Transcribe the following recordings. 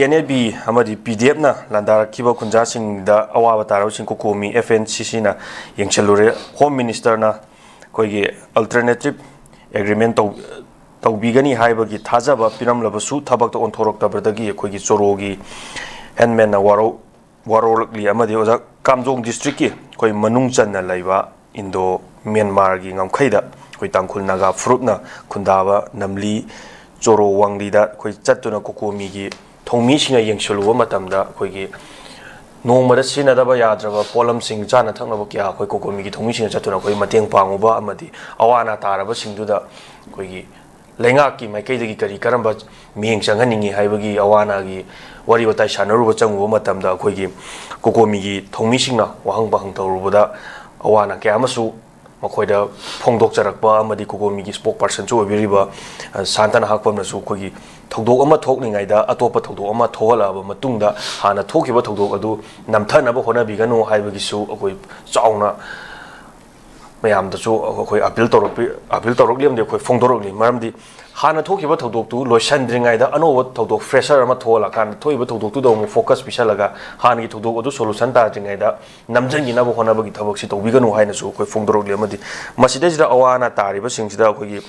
ꯀꯦꯅꯦꯕꯤ ꯑꯃꯗꯤ ꯄꯤꯗꯤꯑꯦꯐꯅ ꯂꯥꯟꯗꯥꯔꯛꯈꯤꯕ ꯈꯨꯟꯖꯥꯁꯤꯡꯗ ꯑꯋꯥꯕ ꯇꯥꯔꯕꯁꯤꯡ ꯀꯣꯀꯣꯃꯤ FNCCꯅ ꯌꯦꯡꯁꯤꯜꯂꯨꯔꯦ ꯍꯣꯝ ꯃꯤꯅꯤꯁꯇꯔꯅ ꯑꯩꯈꯣꯏꯒꯤ ꯑꯜꯇꯔꯅꯦꯇꯤꯚ ꯑꯦꯒ꯭ꯔꯤꯃꯦꯟ ꯇꯧꯕꯤꯒꯅꯤ ꯍꯥꯏꯕꯒꯤ ꯊꯥꯖꯕ ꯄꯤꯔꯝꯂꯕꯁꯨ ꯊꯕꯛꯇ ꯑꯣꯟꯊꯣꯔꯛꯇꯕꯗꯒꯤ ꯑꯩꯈꯣꯏꯒꯤ ꯆꯣꯔꯣꯒꯤ ꯍꯦꯟꯃꯦꯟꯅ ꯋꯥꯔꯧꯔꯛꯂꯤ ꯑꯃꯗꯤ ꯑꯣꯖꯥ ꯀꯥꯝꯖꯣꯡ ꯗꯤꯁꯇ꯭ꯔꯤꯛꯀꯤ ꯑꯩꯈꯣꯏ ꯃꯅꯨꯡ ꯆꯟꯅ ꯂꯩꯕ ꯏꯟꯗꯣ ꯃ꯭ꯌꯥꯟꯃꯥꯔꯒꯤ ꯉꯝꯈꯩꯗ ꯑꯩꯈꯣꯏ ꯇꯥꯡꯈꯨꯜ ꯅꯥꯒꯥ ꯐꯨꯔꯨꯞꯅ ꯈꯨꯟꯗꯥꯕ ꯅꯝꯂꯤ ꯆꯣꯔꯣ ꯋꯥꯡꯂꯤꯗ ꯑꯩꯈꯣꯏ ꯆꯠꯇꯨꯅ ꯀꯣꯀꯣꯃꯤꯒꯤ ꯊꯧꯃꯤꯁꯤꯡꯅ ꯌꯦꯡꯁꯤꯜꯂꯨꯕ ꯃꯇꯝꯗ ꯑꯩꯈꯣꯏꯒꯤ ꯅꯣꯡꯃꯗ ꯁꯤꯖꯤꯟꯅꯗꯕ ꯌꯥꯗ꯭ꯔꯕ ꯄꯣꯠꯂꯝꯁꯤꯡ ꯆꯥꯅ ꯊꯛꯅꯕ ꯀꯌꯥ ꯑꯩꯈꯣꯏ ꯀꯣꯀꯣꯃꯤꯒꯤ ꯊꯧꯃꯤꯁꯤꯡꯅ ꯆꯠꯇꯨꯅ ꯑꯩꯈꯣꯏ ꯃꯇꯦꯡ ꯄꯥꯡꯉꯨꯕ ꯑꯃꯗꯤ ꯑꯋꯥ ꯑꯅꯥ ꯇꯥꯔꯕꯁꯤꯡꯗꯨꯗ ꯑꯩꯈꯣꯏꯒꯤ ꯂꯩꯉꯥꯛꯀꯤ ꯃꯥꯏꯀꯩꯗꯒꯤ ꯀꯔꯝꯕ ꯃꯤꯠꯌꯦꯡ ꯆꯪꯍꯟꯅꯤꯡꯉꯤ ꯍꯥꯏꯕꯒꯤ ꯑꯋꯥ ꯑꯅꯥꯒꯤ ꯋꯥꯔꯤ ꯋꯥꯇꯥꯏ ꯁꯥꯟꯅꯔꯨꯕ ꯆꯪꯉꯨꯕ ꯃꯇꯝꯗ ꯑꯩꯈꯣꯏꯒꯤ ꯀꯣꯀꯣꯃꯤꯒꯤ ꯊꯧꯃꯤꯁꯤꯡꯅ ꯋꯥꯍꯪ ꯄꯥꯍꯪ ꯇꯧꯔꯨꯕꯗ ꯑꯋꯥ ꯑꯅꯥ ꯀꯌꯥ ꯑꯃꯁꯨ ꯃꯈꯣꯏꯗ ꯐꯣꯡꯗꯣꯛꯆꯔꯛꯄ ꯑꯃꯗꯤ ꯀꯣꯀꯣꯃꯤꯒꯤ ꯁ꯭ꯄꯣꯛ ꯄꯔꯁꯟꯁꯨ ꯑꯣꯏꯕꯤꯔꯤꯕ ꯁꯥꯟꯇꯅ ꯍꯥꯛꯄꯝꯅꯁꯨ ꯑꯩꯈꯣꯏꯒꯤ ꯊꯧꯗꯣꯛ ꯑꯃ ꯊꯣꯛꯂꯤꯉꯩꯗ ꯑꯇꯣꯞꯄ ꯊꯧꯗꯣꯛ ꯑꯃ ꯊꯣꯛꯍꯜꯂꯛꯑꯕ ꯃꯇꯨꯡꯗ ꯍꯥꯟꯅ ꯊꯣꯛꯈꯤꯕ ꯊꯧꯗꯣꯛ ꯑꯗꯨ ꯅꯝꯊꯅꯕ ꯍꯣꯠꯅꯕꯤꯒꯅꯨ ꯍꯥꯏꯕꯒꯤꯁꯨ ꯑꯩꯈꯣꯏ ꯆꯥꯎꯅ ꯃꯌꯥꯝꯗꯁꯨ ꯑꯩꯈꯣꯏ ꯑꯄꯤꯜ ꯇꯧꯔꯛꯂꯤ ꯑꯃꯗꯤ ꯑꯩꯈꯣꯏ ꯐꯣꯡꯗꯣꯔꯛꯂꯤ ꯃꯔꯝꯗꯤ ꯍꯥꯟꯅ ꯊꯣꯛꯈꯤꯕ ꯊꯧꯗꯣꯛꯇꯨ ꯂꯣꯏꯁꯤꯟꯗ꯭ꯔꯤꯉꯩꯗ ꯑꯅꯧꯕ ꯊꯧꯗꯣꯛ ꯐ꯭ꯔꯦꯁꯔ ꯑꯃ ꯊꯣꯛꯍꯜꯂꯀꯥꯟꯗ ꯊꯣꯛꯏꯕ ꯊꯧꯗꯣꯛꯇꯨꯗ ꯑꯃꯨꯛ ꯐꯣꯀꯁ ꯄꯤꯁꯜꯂꯒ ꯍꯥꯟꯅꯒꯤ ꯊꯧꯗꯣꯛ ꯑꯗꯨ ꯁꯣꯂꯨꯁꯟ ꯇꯥꯗ꯭ꯔꯤꯉꯩꯗ ꯅꯝꯖꯟꯈꯤꯅꯕ ꯍꯣꯠꯅꯕꯒꯤ ꯊꯕꯛꯁꯤ ꯇꯧꯕꯤꯒꯅꯨ ꯍꯥꯏꯅꯁꯨ ꯑꯩꯈꯣꯏ ꯐꯣꯡꯗꯣꯔꯛꯂꯤ ꯑꯃꯗꯤ ꯃꯁꯤꯗꯩꯁꯤꯗ ꯑꯋꯥ ꯑꯅꯥ ꯇꯥꯔꯤꯕꯁꯤꯡꯁꯤꯗ ꯑꯩꯈꯣꯏꯒꯤ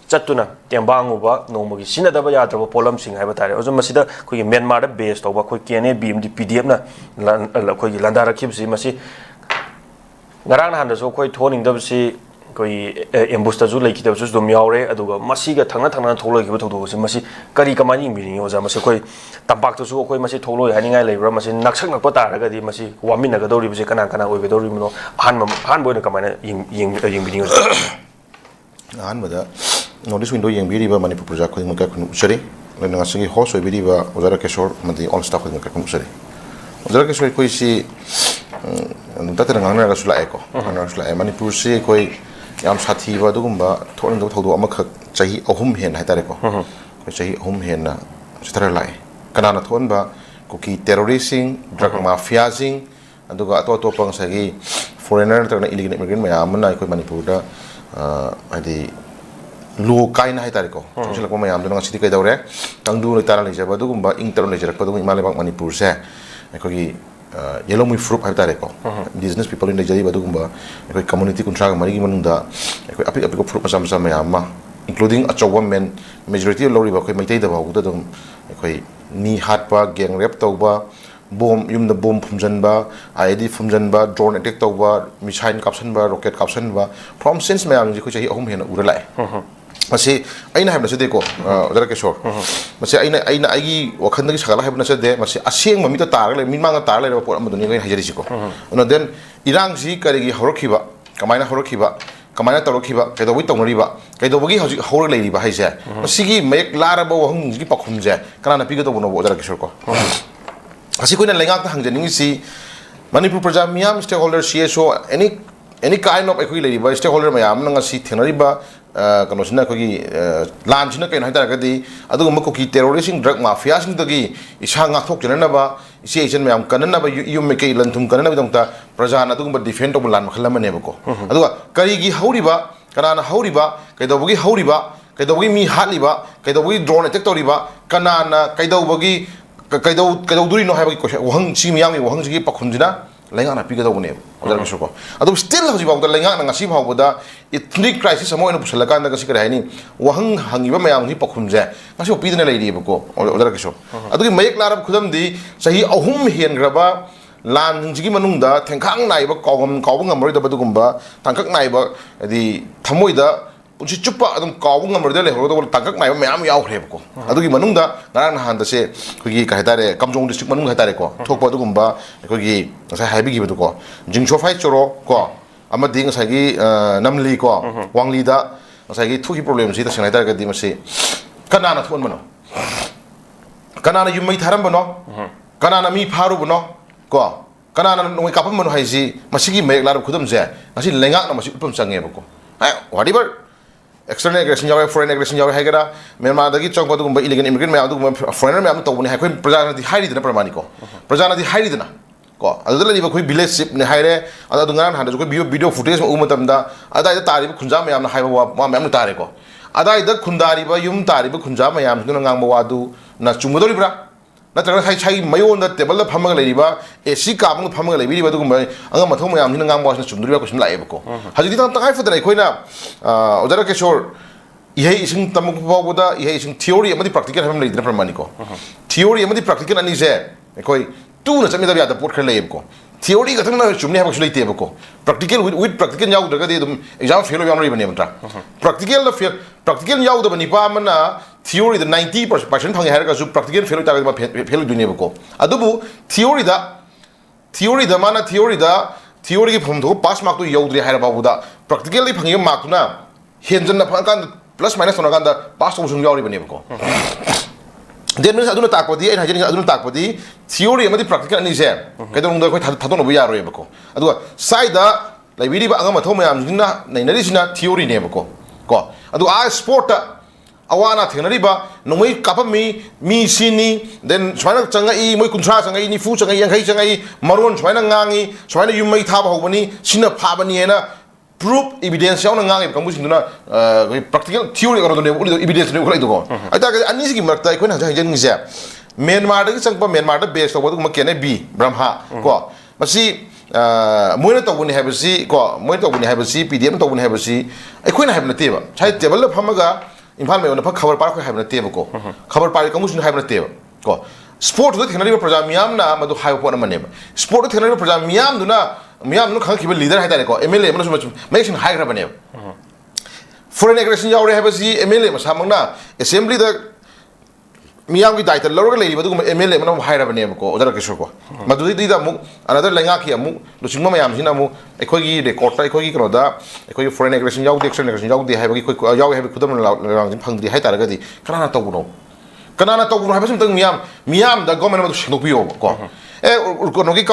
ꯆꯠꯇꯨꯅ ꯇꯦꯡꯕꯥꯡꯉꯨꯕ ꯅꯣꯡꯃꯒꯤ ꯁꯤꯖꯤꯟꯅꯗꯕ ꯌꯥꯗ꯭ꯔꯕ ꯄꯣꯠꯂꯝꯁꯤꯡ ꯍꯥꯏꯕ ꯇꯥꯔꯦ ꯑꯗꯨ ꯃꯁꯤꯗ ꯑꯩꯈꯣꯏꯒꯤ ꯃ꯭ꯌꯥꯟꯃꯥꯔꯗ ꯕꯦꯁ ꯇꯧꯕ ꯑꯩꯈꯣꯏ KNAB ꯑꯃꯗꯤ PDFꯅ ꯑꯩꯈꯣꯏꯒꯤ ꯂꯥꯟꯗꯥꯔꯛꯈꯤꯕꯁꯤ ꯃꯁꯤ ꯉꯔꯥꯡ ꯅꯍꯥꯟꯗꯁꯨ ꯑꯩꯈꯣꯏ ꯊꯣꯛꯍꯟꯅꯤꯡꯗꯕꯁꯤ ꯑꯩꯈꯣꯏ ꯑꯦꯝꯕꯨꯁꯇꯁꯨ ꯂꯩꯈꯤꯗꯕꯁꯨ ꯑꯗꯨꯝ ꯌꯥꯎꯔꯦ ꯑꯗꯨꯒ ꯃꯁꯤꯒ ꯊꯪꯅ ꯊꯣꯛꯂꯛꯈꯤꯕ ꯊꯧꯗꯣꯛ ꯑꯁꯤ ꯃꯁꯤ ꯀꯃꯥꯏꯅ ꯌꯦꯡꯕꯤꯅꯤꯡꯉꯤ ꯑꯣꯖꯥ ꯃꯁꯤ ꯑꯩꯈꯣꯏ ꯇꯝꯄꯥꯛꯇꯁꯨ ꯑꯩꯈꯣꯏ ꯃꯁꯤ ꯊꯣꯛꯂꯣꯏ ꯍꯥꯏꯅꯤꯡꯉꯥꯏ ꯂꯩꯕ꯭ꯔꯥ ꯃꯁꯤ ꯅꯛꯁꯛ ꯇꯥꯔꯒꯗꯤ ꯃꯁꯤ ꯋꯥꯃꯤꯟꯅꯒꯗꯧꯔꯤꯕꯁꯤ ꯀꯅꯥ ꯑꯣꯏꯒꯗꯧꯔꯤꯕꯅꯣ ꯑꯍꯥꯟꯕ ꯑꯣꯏꯅ ꯀꯃꯥꯏꯅ ꯌꯦꯡꯕꯤꯅꯤꯡꯉꯤ ꯑꯣꯖꯥ ꯑꯍꯥꯟꯕꯗ ꯅꯣꯔꯠ ꯋꯤꯟꯗꯣ ꯌꯦꯡꯕꯤꯔꯤꯕ ꯃꯅꯤꯄꯨꯔ प्रजा ꯈꯨꯗꯤꯡꯃꯛ ꯈꯨꯔꯨꯝ ꯎꯆꯔꯤ ꯂꯣꯏꯅ ꯉꯁꯤꯒꯤ ꯍꯣꯁ ꯑꯣꯏꯕꯤꯔꯤꯕ ꯑꯣꯖꯥ ꯀꯦꯁꯣꯔ ꯑꯃꯗꯤ ꯑꯣꯜ ꯁ꯭ꯇꯥꯐ ꯈꯨꯗꯤꯡꯃꯛ ꯈꯨꯔꯨꯝ ꯎꯆꯔꯤ ꯑꯣꯖꯥ ꯀꯦꯁꯣꯔ ꯑꯩꯈꯣꯏꯁꯤ ꯇꯠꯇꯅ ꯉꯥꯡꯅꯔꯒꯁꯨ ꯂꯥꯛꯑꯦꯀꯣ ꯉꯥꯡꯅꯔꯒꯁꯨ ꯂꯥꯛꯑꯦ ꯃꯅꯤꯄꯨꯔꯁꯤ ꯑꯩꯈꯣꯏ ꯌꯥꯝ ꯁꯥꯊꯤꯕ ꯑꯗꯨꯒꯨꯝꯕ ꯊꯣꯛꯅꯤꯡꯗꯕ ꯊꯧꯗꯣꯛ ꯑꯃꯈꯛ ꯆꯍꯤ 3 ꯍꯦꯟꯅ ꯍꯥꯏꯇꯥꯔꯦꯀꯣ ꯑꯩꯈꯣꯏ ꯆꯍꯤ 3 ꯍꯦꯟꯅ ꯆꯠꯊꯔ ꯂꯥꯛꯑꯦ ꯀꯅꯥꯅ ꯊꯣꯛꯍꯟꯕ ꯀꯨꯀꯤ ꯇꯦꯔꯣꯔꯤꯁꯁꯤꯡ ꯗ꯭ꯔꯒ ꯃꯥꯐꯤꯌꯥꯁꯤꯡ ꯑꯗꯨꯒ ꯑꯇꯣꯞꯄ ꯉꯁꯥꯏꯒꯤ ꯐꯣꯔꯦꯅꯔ ꯅꯠꯇ꯭ꯔꯒꯅ ꯏꯂꯤꯒꯦꯜ ꯏꯃꯤꯒ꯭ꯔꯦꯟꯠ ꯃꯌꯥꯝ ꯑꯃꯅ ꯑꯩꯈꯣꯏ ꯃꯅꯤꯄꯨꯔꯗ ꯍꯥꯏꯗꯤ ꯂꯣ ꯀꯥꯏꯅ ꯍꯥꯏꯇꯥꯔꯦꯀꯣ ꯆꯪꯁꯤꯜꯂꯛꯄ ꯃꯌꯥꯝꯗꯨꯅ ꯉꯁꯤꯗꯤ ꯀꯩꯗꯧꯔꯦ ꯇꯪꯗꯨ ꯂꯩꯇꯥꯅ ꯂꯩꯖꯕ ꯑꯗꯨꯒꯨꯝꯕ ꯏꯪ ꯇꯞꯅ ꯂꯩꯖꯔꯛꯄ ꯑꯗꯨꯒꯨꯝꯕ ꯏꯃꯥ ꯂꯩꯕꯥꯛ ꯃꯅꯤꯄꯨꯔꯁꯦ ꯑꯩꯈꯣꯏꯒꯤ ꯌꯦꯂꯣꯃꯤ ꯐꯨꯔꯨꯞ ꯍꯥꯏꯕ ꯇꯥꯔꯦꯀꯣ ꯏꯟꯗꯤꯖꯤꯅꯁ ꯄꯤꯄꯜꯅ ꯂꯩꯖꯔꯤꯕ ꯑꯗꯨꯒꯨꯝꯕ ꯑꯩꯈꯣꯏ ꯀꯝꯃꯨꯅꯤꯇꯤ 34ꯒꯤ ꯃꯅꯨꯡꯗ ꯑꯩꯈꯣꯏ ꯑꯄꯤꯛꯄ ꯐꯨꯔꯨꯞ ꯃꯆꯥ ꯃꯌꯥꯝ ꯑꯃ ꯏꯟꯀ꯭ꯂꯨꯗꯤꯡ ꯑꯆꯧꯕ ꯃꯦꯖꯣꯔꯤꯇꯤ ꯂꯧꯔꯤꯕ ꯑꯩꯈꯣꯏ ꯃꯩꯇꯩꯗ ꯐꯥꯎꯕꯗ ꯑꯗꯨꯝ ꯑꯩꯈꯣꯏ ꯅꯤ ꯍꯥꯠꯄ ꯒꯦꯡ ꯔꯦꯞ ꯇꯧꯕ ꯌꯨꯝꯗ ꯕꯣꯝ ꯐꯨꯝꯖꯤꯟꯕ IED ꯐꯨꯝꯖꯤꯟꯕ ꯗ꯭ꯔꯣꯟ ꯑꯦꯇꯦꯛ ꯇꯧꯕ ꯃꯤꯁꯥꯏꯜ ꯀꯥꯞꯁꯟꯕ ꯔꯣꯀꯦꯠ ꯀꯥꯞꯁꯟꯕ ꯐ꯭ꯔꯣꯝ ꯁꯤꯟꯁ ꯃꯌꯥꯝꯁꯦ ꯑꯩꯈꯣꯏ ꯆꯍꯤ 3 ꯍꯦꯟꯅ ꯎꯔ ꯂꯥꯛꯑꯦ ꯃꯁꯤ ꯑꯩꯅ ꯍꯥꯏꯕ ꯅꯠꯆꯗꯦꯀꯣ ꯑꯣꯖꯥ ꯀꯦꯁꯣꯔ ꯃꯁꯤ ꯑꯩꯅ ꯑꯩꯒꯤ ꯋꯥꯈꯜꯗꯒꯤ ꯁꯥꯒꯠꯂ ꯍꯥꯏꯕ ꯅꯠꯆꯗꯦ ꯃꯁꯤ ꯑꯁꯦꯡꯕ ꯃꯤꯠꯇ ꯇꯥꯔꯒ ꯂꯩ ꯃꯤꯠꯃꯥꯡꯗ ꯇꯥꯔꯒ ꯂꯩꯔꯕ ꯄꯣꯠ ꯑꯃꯗꯨꯅꯤ ꯑꯩꯈꯣꯏꯅ ꯍꯥꯏꯖꯔꯤꯁꯤꯀꯣ ꯑꯗꯨꯅ ꯗꯦꯟ ꯏꯔꯥꯡꯁꯤ ꯀꯔꯤꯒꯤ ꯍꯧꯔꯛꯈꯤꯕ ꯀꯃꯥꯏꯅ ꯍꯧꯔꯛꯈꯤꯕ ꯀꯃꯥꯏꯅ ꯇꯧꯔꯛꯈꯤꯕ ꯀꯩꯗꯧꯕꯒꯤ ꯇꯧꯅꯔꯤꯕ ꯀꯩꯗꯧꯕꯒꯤ ꯍꯧꯖꯤꯛ ꯍꯧꯔ ꯂꯩꯔꯤꯕ ꯍꯥꯏꯁꯦ ꯃꯁꯤꯒꯤ ꯃꯌꯦꯛ ꯂꯥꯔꯕ ꯋꯥꯍꯪꯁꯤꯒꯤ ꯄꯥꯎꯈꯨꯝꯁꯦ ꯀꯅꯥꯅ ꯄꯤꯒꯗꯧꯕꯅꯣꯕ ꯑꯣꯖꯥ ꯀꯦꯁꯣꯔ ꯀꯣ ꯑꯁꯤ ꯑꯩꯈꯣꯏꯅ ꯂꯩꯉꯥꯛꯇ ꯍꯪꯖꯅꯤꯡꯉꯤꯁꯤ ꯃꯅꯤꯄꯨꯔ ꯄ꯭ꯔꯖꯥ ꯃꯤꯌꯥꯝ stakeholder CSO any kind of ꯑꯩꯈꯣꯏꯒꯤ ꯂꯩꯔꯤꯕ ꯁ꯭ꯇꯦꯛ ꯍꯣꯜꯗꯔ ꯃꯌꯥꯝ ꯑꯃꯅ ꯉꯁꯤ ꯊꯦꯡꯅꯔꯤꯕ ꯀꯩꯅꯣꯁꯤꯅ ꯑꯩꯈꯣꯏꯒꯤ ꯂꯥꯟꯁꯤꯅ ꯀꯩꯅꯣ ꯍꯥꯏꯇꯥꯔꯒꯗꯤ ꯑꯗꯨꯒꯨꯝꯕ ꯀꯨꯀꯤ ꯇꯦꯔꯣꯔꯤꯁꯁꯤꯡ ꯗ꯭ꯔꯒ ꯃꯥꯐꯤꯌꯥꯁꯤꯡꯗꯒꯤ ꯏꯁꯥ ꯉꯥꯛꯊꯣꯛꯆꯅꯅꯕ ꯏꯆꯦ ꯏꯆꯟ ꯃꯌꯥꯝ ꯀꯟꯅꯅꯕ ꯌꯨꯝ ꯃꯩꯀꯩ ꯂꯟ ꯊꯨꯝ ꯀꯟꯅꯅꯕꯒꯤꯗꯃꯛꯇ ꯄ꯭ꯔꯖꯥꯅ ꯑꯗꯨꯒꯨꯝꯕ ꯗꯤꯐꯦꯟ ꯇꯧꯕ ꯂꯥꯟ ꯃꯈꯜ ꯑꯃꯅꯦꯕꯀꯣ ꯑꯗꯨꯒ ꯀꯔꯤꯒꯤ ꯍꯧꯔꯤꯕ ꯀꯅꯥꯅ ꯍꯧꯔꯤꯕ ꯀꯩꯗꯧꯕꯒꯤ ꯍꯧꯔꯤꯕ ꯀꯩꯗꯧꯕꯒꯤ ꯃꯤ ꯍꯥꯠꯂꯤꯕ ꯀꯩꯗꯧꯕꯒꯤ ꯗ꯭ꯔꯣꯟ ꯑꯦꯇꯦꯛ ꯇꯧꯔꯤꯕ ꯀꯅꯥꯅ ꯀꯩꯗꯧꯕꯒꯤ ꯀꯩꯗꯧꯗꯣꯔꯤꯅꯣ ꯍꯥꯏꯕꯒꯤ ꯋꯥꯍꯪ ꯁꯤ ꯃꯤꯌꯥꯝꯒꯤ ꯋꯥꯍꯪꯁꯤꯒꯤ ꯄꯥꯎꯈꯨꯝꯁꯤꯅ ꯂꯩꯉꯥꯛꯅ ꯄꯤꯒꯗꯧꯕꯅꯦꯕ ꯑꯣꯖꯥ ꯀꯦꯁꯣꯔ ꯀꯣ ꯑꯗꯨꯕꯨ ꯁ꯭ꯇꯤꯜ ꯍꯧꯖꯤꯛꯐꯥꯎꯗ ꯂꯩꯉꯥꯛꯅ ꯉꯁꯤ ꯐꯥꯎꯕꯗ ꯏꯊꯅꯤꯛ ꯀ꯭ꯔꯥꯏꯁꯤꯁ ꯑꯃ ꯑꯣꯏꯅ ꯄꯨꯁꯜꯂꯀꯥꯟꯗ ꯉꯁꯤ ꯀꯔꯤ ꯍꯥꯏꯅꯤ ꯋꯥꯍꯪ ꯍꯪꯉꯤꯕ ꯃꯌꯥꯝꯒꯤ ꯄꯥꯎꯈꯨꯝꯁꯦ ꯉꯁꯤꯐꯥꯎ ꯄꯤꯗꯅ ꯂꯩꯔꯤꯑꯕꯀꯣ ꯑꯣꯖꯥ ꯀꯦꯁꯣꯔ ꯑꯗꯨꯒꯤ ꯃꯌꯦꯛ ꯂꯥꯔꯕ ꯈꯨꯗꯝꯗꯤ ꯆꯍꯤ 3 ꯍꯦꯟꯈ꯭ꯔꯕ ꯂꯥꯟꯁꯤꯡꯒꯤ ꯃꯅꯨꯡꯗ ꯊꯦꯡꯈꯥꯡ ꯅꯥꯏꯕ ꯀꯥꯎꯕ ꯉꯝꯃꯔꯣꯏꯗꯕ ꯑꯗꯨꯒꯨꯝꯕ ꯇꯥꯡꯀꯛ ꯅꯥꯏꯕ ꯍꯥꯏꯗꯤ ꯊꯃꯣꯏꯗ ꯄꯨꯟꯁꯤ ꯆꯨꯞꯄ ꯑꯗꯨꯝ ꯀꯥꯎꯕ ꯉꯝꯃꯔꯣꯏꯗ ꯂꯩꯍꯧꯒꯗꯧꯕ ꯇꯥꯡꯀꯛ ꯅꯥꯏꯕ ꯃꯌꯥꯝ ꯌꯥꯎꯈ꯭ꯔꯦꯕꯀꯣ ꯑꯗꯨꯒꯤ ꯃꯅꯨꯡꯗ ꯉꯔꯥꯡ ꯅꯍꯥꯟꯗꯁꯦ ꯑꯩꯈꯣꯏꯒꯤ ꯀꯩ ꯍꯥꯏꯇꯥꯔꯦ ꯀꯥꯝꯖꯣꯡ ꯗꯤꯁꯇ꯭ꯔꯤꯛ ꯃꯅꯨꯡ ꯍꯥꯏꯇꯥꯔꯦꯀꯣ ꯊꯣꯛꯄ ꯑꯗꯨꯒꯨꯝꯕ ꯑꯩꯈꯣꯏꯒꯤ ꯉꯁꯥꯏ ꯍꯥꯏꯕꯤꯈꯤꯕꯗꯨꯀꯣ ꯖꯤꯡꯁꯣꯐꯥꯏ ꯆꯣꯔꯣ ꯀꯣ ꯑꯃꯗꯤ ꯉꯁꯥꯏꯒꯤ ꯅꯝꯂꯤ ꯀꯣ ꯋꯥꯡꯂꯤꯗ ꯉꯁꯥꯏꯒꯤ ꯊꯣꯛꯈꯤꯕ ꯄ꯭ꯔꯣꯕ꯭ꯂꯦꯝꯁꯤ ꯇꯁꯦꯡꯅ ꯍꯥꯏꯇꯥꯔꯒꯗꯤ ꯃꯁꯤ ꯀꯅꯥꯅ ꯊꯣꯛꯍꯟꯕꯅꯣ ꯀꯅꯥꯅ ꯌꯨꯝꯃꯩ ꯊꯥꯔꯝꯕꯅꯣ ꯀꯅꯥꯅ ꯃꯤ ꯐꯥꯔꯨꯕꯅꯣ ꯀꯣ ꯀꯅꯥꯅ ꯅꯣꯡꯃꯩ ꯀꯥꯞꯄꯝꯕꯅꯣ ꯍꯥꯏꯁꯤ ꯃꯁꯤꯒꯤ ꯃꯌꯦꯛ ꯂꯥꯔꯕ ꯈꯨꯗꯝꯁꯦ ꯉꯁꯤ ꯂꯩꯉꯥꯛꯅ ꯃꯁꯤ ꯎꯠꯐꯝ ꯆꯪꯉꯦꯕꯀꯣ ꯋꯥꯠꯑꯦꯚꯔ external aggression yawe foreign aggression yawe haigara Myanmar dagi chongpa dugumba illegal immigrant mayam dugumba foreigner mayam tawbani haikoi prajana di hairi dana pramani ko prajana di hairi dana ko adula liba khoi village ship ne haire adu ngan handa ko video footage ma umatamda adai da tari khunja mayam na haiba wa mayam na tare ko adai da khundari ba yum tari ba khunja mayam duna ngang ba wadu na chungudori bra नत्रगा साइ मयोन table फमग लेरिबा AC कामंग फमग लेबिरिबा दुगुम अंग मथौ मयाम नि ngang boss चुमदुरिबा कुसुम लाएबको हजि तंग तंगाय फदन अखोइना ओजरा केशोर इहे इसिंग तमक फावबदा इहे इसिंग theory अमदि practical हम लेदिन प्रमाणिको theory अमदि practical अनि से अखोइ तू न चमिदा याद पोट खर लेबको थियोरी गथन न चुमने हाबसु लेतेबको प्रैक्टिकल विद प्रैक्टिकल याउ दगदि दुम एग्जाम फेल याउ नरिबने मंत्रा प्रैक्टिकल द फेल प्रैक्टिकल याउ दबनि पामना थियोरी द 90% फंगे हारगा सु प्रैक्टिकल फेल तागदि फेल दुनेबको अदुबु थियोरी द माना थियोरी की फम थो पास मार्क तो याउद्रि हारा बाबुदा प्रैक्टिकली फंगे मार्क ना हेंजन फंगान प्लस माइनस तोनागांदा पास तोसुम याउरिबनेबको देन मिस अदुना ताकपदी आई हाजनि अदुना ताकपदी थियोरी अमदि प्रैक्टिकल अनि से कदोंदा खै थातोनबो यारोयबको अदुगा साइदा लाइबिरिबा अंगा मथौ मयामजिना नैनरिसिना थियोरी नेबको को अदु आ स्पोर्ट अवाना थेनरिबा नोमै कापमी मी सिनी देन स्वाइना चंगाई मोय कुंथ्रा चंगाई निफु चंगाई यांखै चंगाई मरोन स्वाइना ngangi स्वाइना युमै थाबा होबनी सिना फाबनी हेना प्रूफ एविडेंस यावना ngangi कंबुसिंदुना प्रैक्टिकल थियोरी गरो ने एविडेंस ने खलै दुगो आइता अनिसिगी मरता इखोना हाजन से म्यांमार दि चंगपा म्यांमार द बेस तबो दुगमा केने बी ब्रह्मा को मसी मोइना तबुनी हाबसी को मोइना तबुनी हाबसी पीडीएम तबुनी हाबसी अखोइना हाबना तेबा छाइ टेबल फमगा इम्फाल में खबर पार हाबना तेबको खबर पार कमुसिन हाबना तेब को स्पोर्ट दो थेनरिबा प्रजा मियाम ना मदु हाइब पोन मनेब स्पोर्ट दो थेनरिबा प्रजा मियाम नु खंखिबा लीडर हाइदारे को एमएलए मनसु मेक्सन हाइग्रा बनेब फॉरेन एग्रेशन यावरे हाबसी एमएलए मसामंगना असेंबली द मियाम की दायित्व लौरगा लेरिबा दुगुम एमएलए मनम हाइरा बनेब को ओदरा केशोर को मदुदि दिदा मु अनदर लेंगा की अमु लुसिंगमा मयाम सिना मु अखोगी रिकॉर्ड ता अखोगी करोदा अखोगी फॉरेन एग्रेशन याउ एक्सटर्नल एग्रेशन याउ दे हाइबगी कोई याउ हाइब खुदम लांग फंगदि हाइ तारगदि कनाना तौबनो हाइबसम तंग मियाम द गवर्नमेंट मदु सिंदोपियो को ए कोनोगी